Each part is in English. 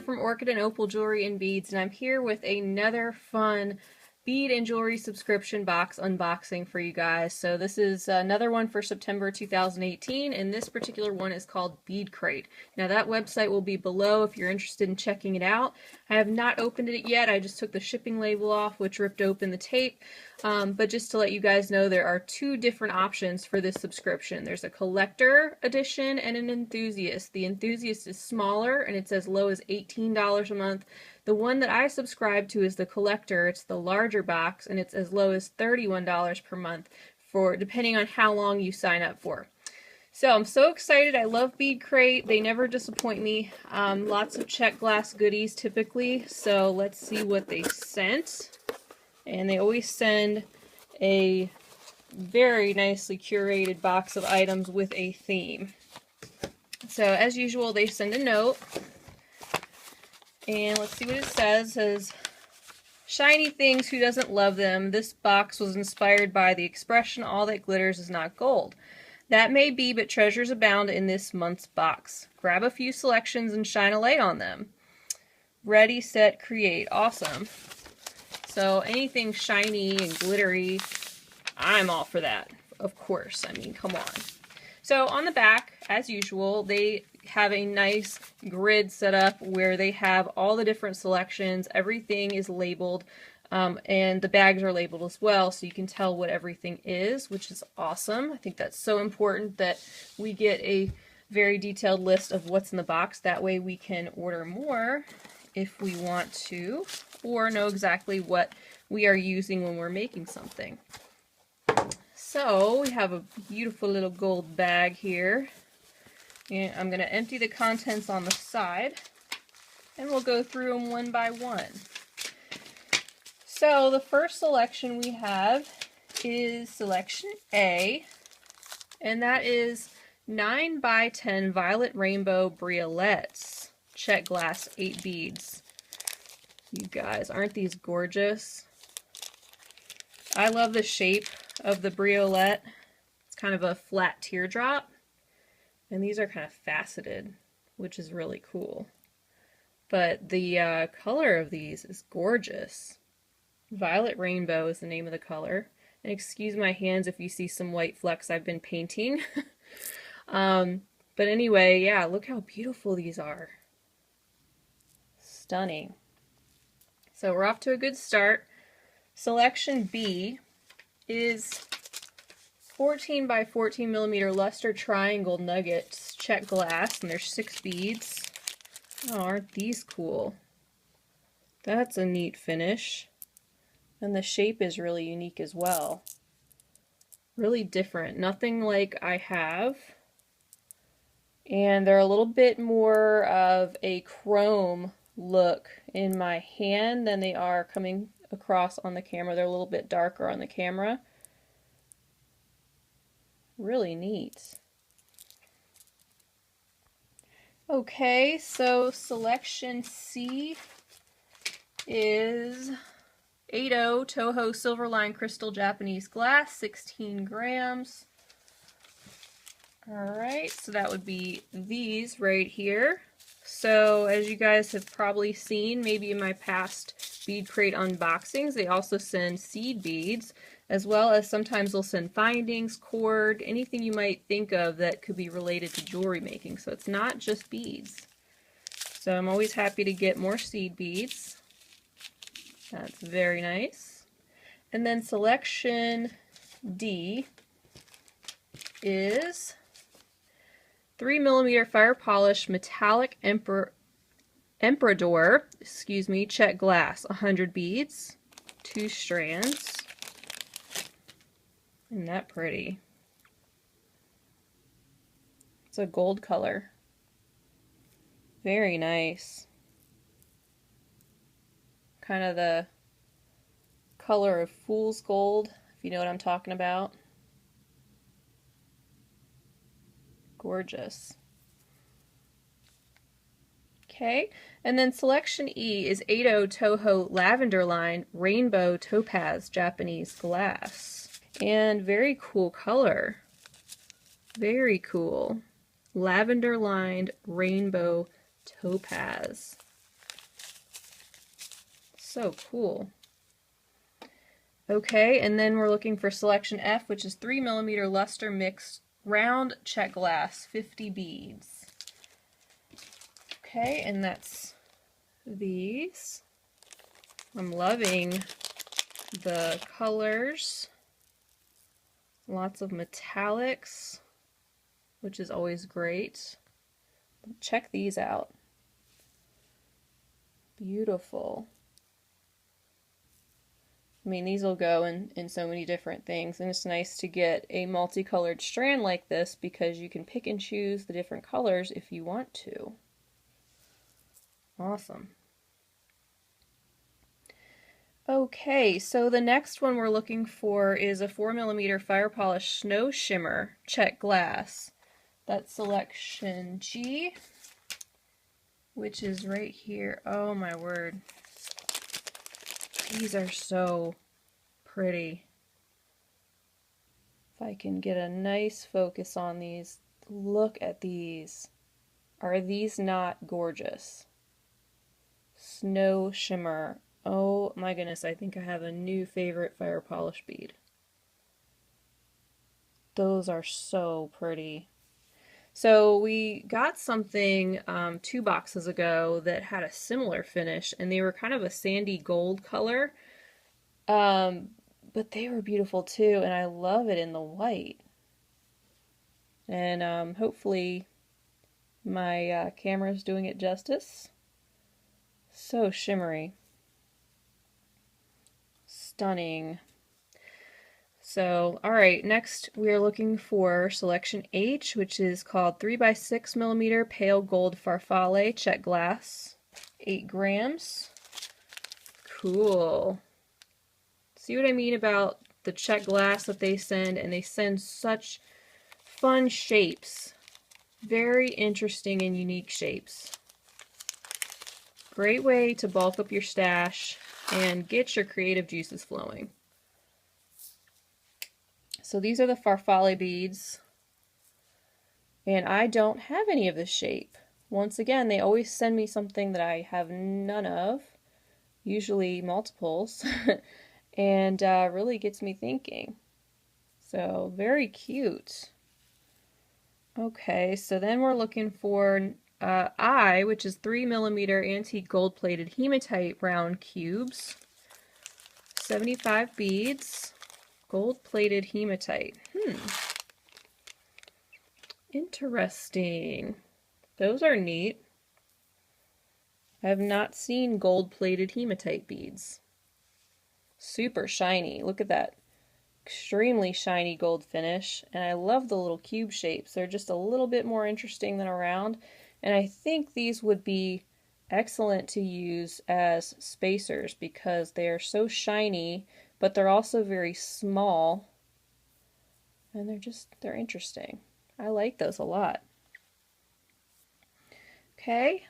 from Orchid and Opal Jewelry and Beads, and I'm here with another fun bead and jewelry subscription box unboxing for you guys. So this is another one for September 2018, and this particular one is called BeadCrate. Now that website will be below if you're interested in checking it out. I have not opened it yet. I just took the shipping label off, which ripped open the tape. But just to let you guys know, there are two different options for this subscription. There's a collector edition and an enthusiast. The enthusiast is smaller and it's as low as $18 a month. The one that I subscribe to is the collector. It's the larger box and it's as low as $31 per month, for depending on how long you sign up for. So I'm so excited. I love BeadCrate. They never disappoint me. Lots of check glass goodies typically. So let's see what they sent. And they always send a very nicely curated box of items with a theme. So as usual, they send a note. And let's see what it says. It says, "Shiny things, who doesn't love them? This box was inspired by the expression, 'all that glitters is not gold.' That may be, but treasures abound in this month's box. Grab a few selections and shine a light on them. Ready, set, create." Awesome. So anything shiny and glittery, I'm all for that, of course. I mean, come on. So on the back, as usual, they have a nice grid set up where they have all the different selections. Everything is labeled, and the bags are labeled as well, so you can tell what everything is, which is awesome. I think that's so important that we get a very detailed list of what's in the box. That way we can order more if we want to, or know exactly what we are using when we're making something. So we have a beautiful little gold bag here. And I'm going to empty the contents on the side, and we'll go through them one by one. So the first selection we have is selection A, and that is 9 by 10 Violet Rainbow Briolets, check glass 8 beads. You guys, aren't these gorgeous? I love the shape of the briolet. It's kind of a flat teardrop. And these are kind of faceted, which is really cool. But the color of these is gorgeous. Violet Rainbow is the name of the color. And excuse my hands if you see some white flecks, I've been painting. But anyway, yeah, look how beautiful these are. Stunning. So we're off to a good start. Selection B is 14 by 14 millimeter luster triangle nuggets, check glass, and there's 6 beads. Oh, aren't these cool? That's a neat finish. And the shape is really unique as well. Really different. Nothing like I have. And they're a little bit more of a chrome look in my hand than they are coming across on the camera. They're a little bit darker on the camera. Really neat. Okay, so selection C is 80 Toho Silverline Crystal Japanese Glass, 16 grams. Alright, so that would be these right here. So as you guys have probably seen, maybe in my past BeadCrate unboxings, they also send seed beads, as well as sometimes they'll send findings, cord, anything you might think of that could be related to jewelry making. So it's not just beads. So I'm always happy to get more seed beads. That's very nice. And then selection D is 3 millimeter fire polish metallic Emperador, check glass, 100 beads, 2 strands. Isn't that pretty? It's a gold color. Very nice. Kind of the color of fool's gold, if you know what I'm talking about. Gorgeous. Okay, and then selection E is 80 Toho Lavender Line Rainbow Topaz Japanese Glass. And very cool color. Very cool. Lavender lined rainbow topaz. So cool. Okay, and then we're looking for selection F, which is 3mm luster mixed round check glass, 50 beads. Okay, and that's these. I'm loving the colors. Lots of metallics, which is always great. Check these out. Beautiful. I mean, these will go in so many different things, and it's nice to get a multicolored strand like this because you can pick and choose the different colors if you want to. Awesome. Okay, so the next one we're looking for is a 4mm fire polish snow shimmer check glass. That's selection G, which is right here. Oh my word. These are so pretty. If I can get a nice focus on these, look at these. Are these not gorgeous? Snow shimmer. Oh my goodness, I think I have a new favorite fire polish bead. Those are so pretty. So we got something 2 boxes ago that had a similar finish, and they were kind of a sandy gold color. But they were beautiful too, and I love it in the white. And hopefully my camera's doing it justice. So shimmery. Stunning. So, alright, next we are looking for selection H, which is called 3x6mm pale gold farfalle check glass. 8 grams. Cool. See what I mean about the check glass that they send, and they send such fun shapes. Very interesting and unique shapes. Great way to bulk up your stash and get your creative juices flowing. So these are the farfalle beads, and I don't have any of this shape. Once again, they always send me something that I have none of, usually multiples, and really gets me thinking. So very cute. Okay, so then we're looking for I, which is 3mm antique gold plated hematite round cubes, 75 beads. Gold-plated hematite. Interesting. Those are neat. I have not seen gold-plated hematite beads. Super shiny. Look at that. Extremely shiny gold finish. And I love the little cube shapes. They're just a little bit more interesting than a round. And I think these would be excellent to use as spacers because they are so shiny, but they're also very small, and they're interesting. I like those a lot. Okay,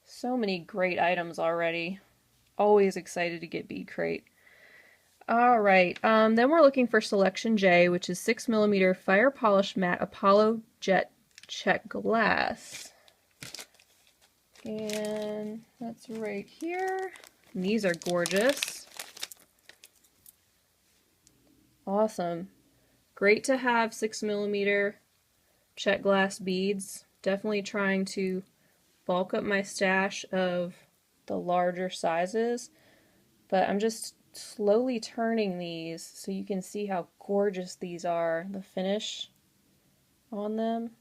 so many great items already. Always excited to get BeadCrate. Alright, then we're looking for selection J, which is 6mm fire polish matte Apollo jet check glass. And that's right here. And these are gorgeous. Awesome. Great to have 6mm check glass beads. Definitely trying to bulk up my stash of the larger sizes. But I'm just slowly turning these so you can see how gorgeous these are. The finish on them.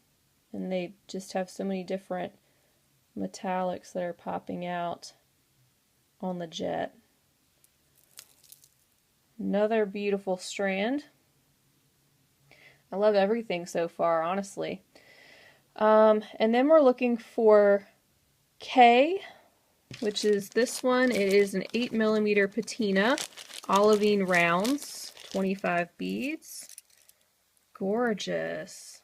And they just have so many different metallics that are popping out on the jet. Another beautiful strand. I love everything so far, honestly. And then we're looking for K, which is this one. It is an 8mm patina, olivine rounds, 25 beads. Gorgeous.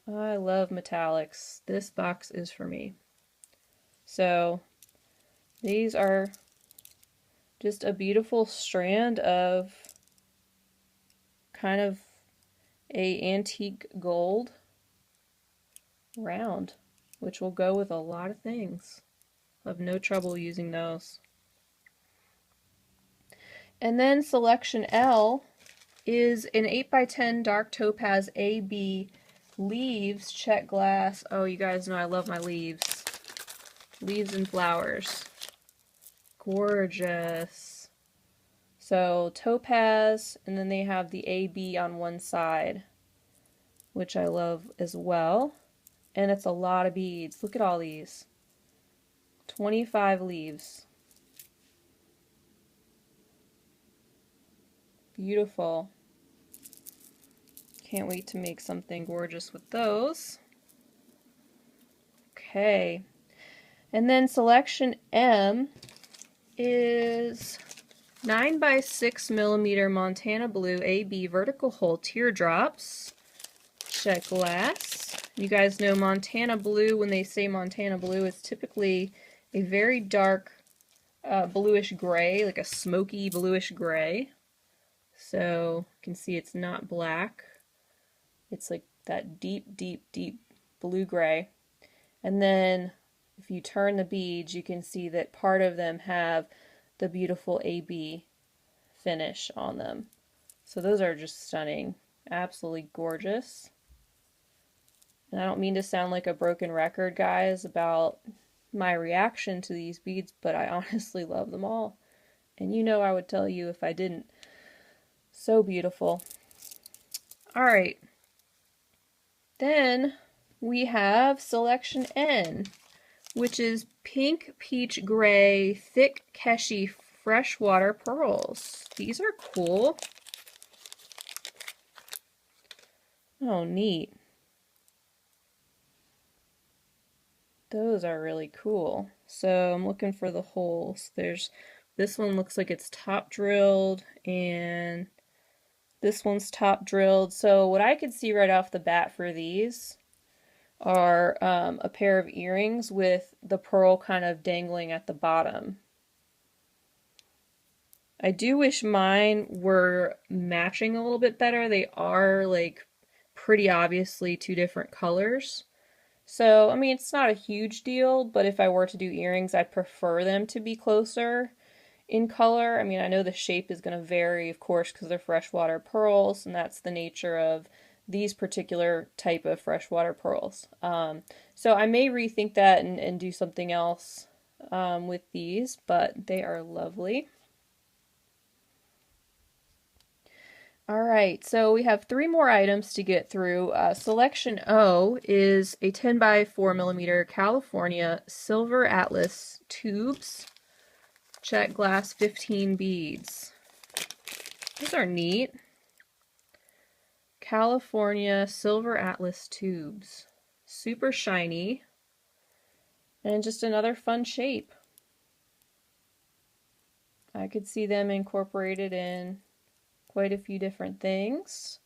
I love metallics. This box is for me. So these are just a beautiful strand of kind of a antique gold round, which will go with a lot of things. have no trouble using those. And then selection L is an 8x10 dark topaz AB leaves check glass. Oh, you guys know I love my leaves. Leaves and flowers. Gorgeous. So topaz, and then they have the AB on one side, which I love as well. And it's a lot of beads. Look at all these. 25 leaves. Beautiful. Can't wait to make something gorgeous with those. Okay. And then selection M is 9x6mm Montana Blue AB vertical hole teardrops. Check glass. You guys know Montana Blue, when they say Montana Blue, it's typically a very dark bluish gray, like a smoky bluish gray. So you can see it's not black. It's like that deep, deep, deep blue-gray. And then if you turn the beads, you can see that part of them have the beautiful AB finish on them. So those are just stunning. Absolutely gorgeous. And I don't mean to sound like a broken record, guys, about my reaction to these beads, but I honestly love them all. And you know I would tell you if I didn't. So beautiful. Alright. Then we have selection N, which is pink peach gray thick Keshi freshwater pearls. These are cool. Oh, neat. Those are really cool. So I'm looking for the holes. This one looks like it's top drilled, and this one's top drilled. So what I could see right off the bat for these are a pair of earrings with the pearl kind of dangling at the bottom. I do wish mine were matching a little bit better. They are like pretty obviously two different colors. So, I mean, it's not a huge deal, but if I were to do earrings, I'd prefer them to be closer in color. I mean, I know the shape is going to vary, of course, because they're freshwater pearls, and that's the nature of these particular type of freshwater pearls. So I may rethink that and do something else with these, but they are lovely. Alright, so we have 3 more items to get through. Selection O is a 10x4mm California Silver Atlas tubes. Check glass 15 beads. These are neat. California Silver Atlas tubes. Super shiny. And just another fun shape. I could see them incorporated in quite a few different things.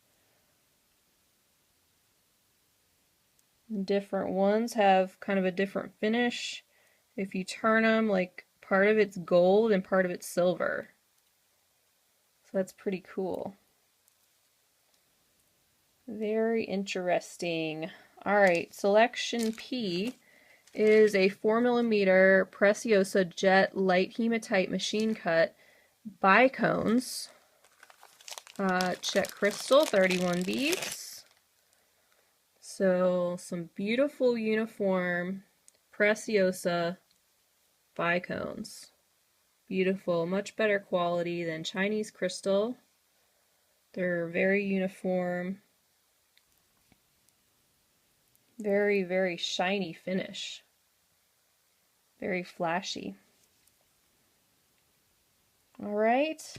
Different ones have kind of a different finish. If you turn them, like part of it's gold and part of it's silver. So that's pretty cool. Very interesting. Alright, selection P is a 4mm Preciosa Jet Light Hematite Machine Cut bicones. Check crystal, 31 beads. So some beautiful uniform Preciosa bicones. Beautiful, much better quality than Chinese crystal. They're very uniform. Very, very shiny finish. Very flashy. Alright,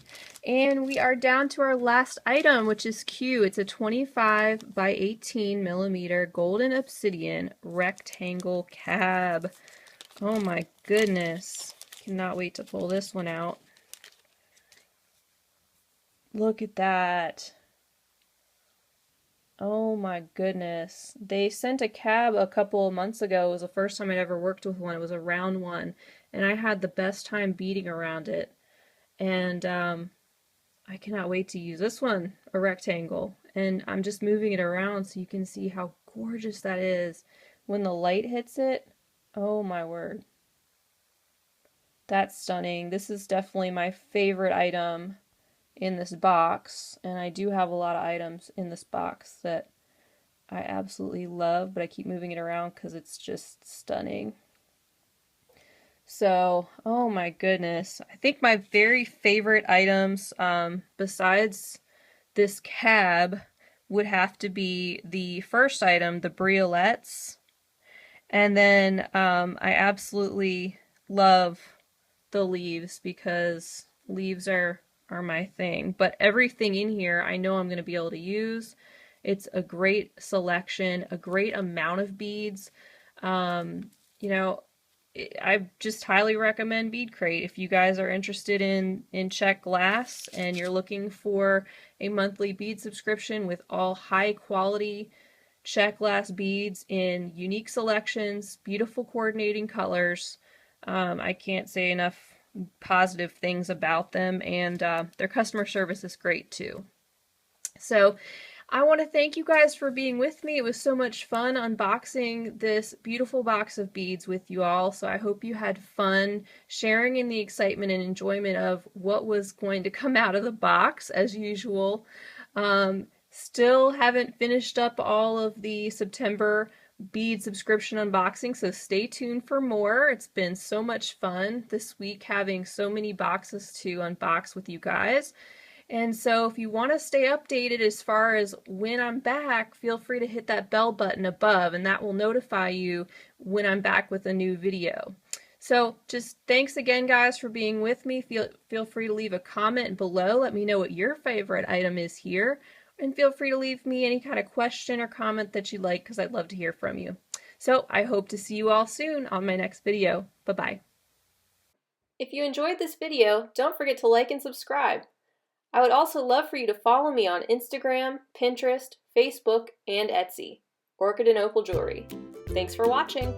and we are down to our last item, which is Q. It's a 25x18mm golden obsidian rectangle cab. Oh my goodness. Cannot wait to pull this one out. Look at that. Oh my goodness. They sent a cab a couple of months ago. It was the first time I'd ever worked with one. It was a round one, and I had the best time beading around it. And I cannot wait to use this one, a rectangle. And I'm just moving it around so you can see how gorgeous that is when the light hits it. Oh my word. That's stunning. This is definitely my favorite item in this box, and I do have a lot of items in this box that I absolutely love, but I keep moving it around because it's just stunning. So, oh my goodness. I think my very favorite items, besides this cab, would have to be the first item, the briolets. And then I absolutely love the leaves because leaves are my thing. But everything in here I know I'm going to be able to use. It's a great selection, a great amount of beads. You know, I just highly recommend BeadCrate if you guys are interested in check glass and you're looking for a monthly bead subscription with all high quality check glass beads in unique selections, beautiful coordinating colors. I can't say enough positive things about them, and their customer service is great too. So I want to thank you guys for being with me. It was so much fun unboxing this beautiful box of beads with you all. So I hope you had fun sharing in the excitement and enjoyment of what was going to come out of the box as usual. Still haven't finished up all of the September bead subscription unboxing, so stay tuned for more. It's been so much fun this week having so many boxes to unbox with you guys. And so if you want to stay updated as far as when I'm back, feel free to hit that bell button above, and that will notify you when I'm back with a new video. So just thanks again, guys, for being with me. Feel free to leave a comment below. Let me know what your favorite item is here. And feel free to leave me any kind of question or comment that you'd like, because I'd love to hear from you. So I hope to see you all soon on my next video. Bye-bye. If you enjoyed this video, don't forget to like and subscribe. I would also love for you to follow me on Instagram, Pinterest, Facebook, and Etsy. Orchid and Opal Jewelry. Thanks for watching.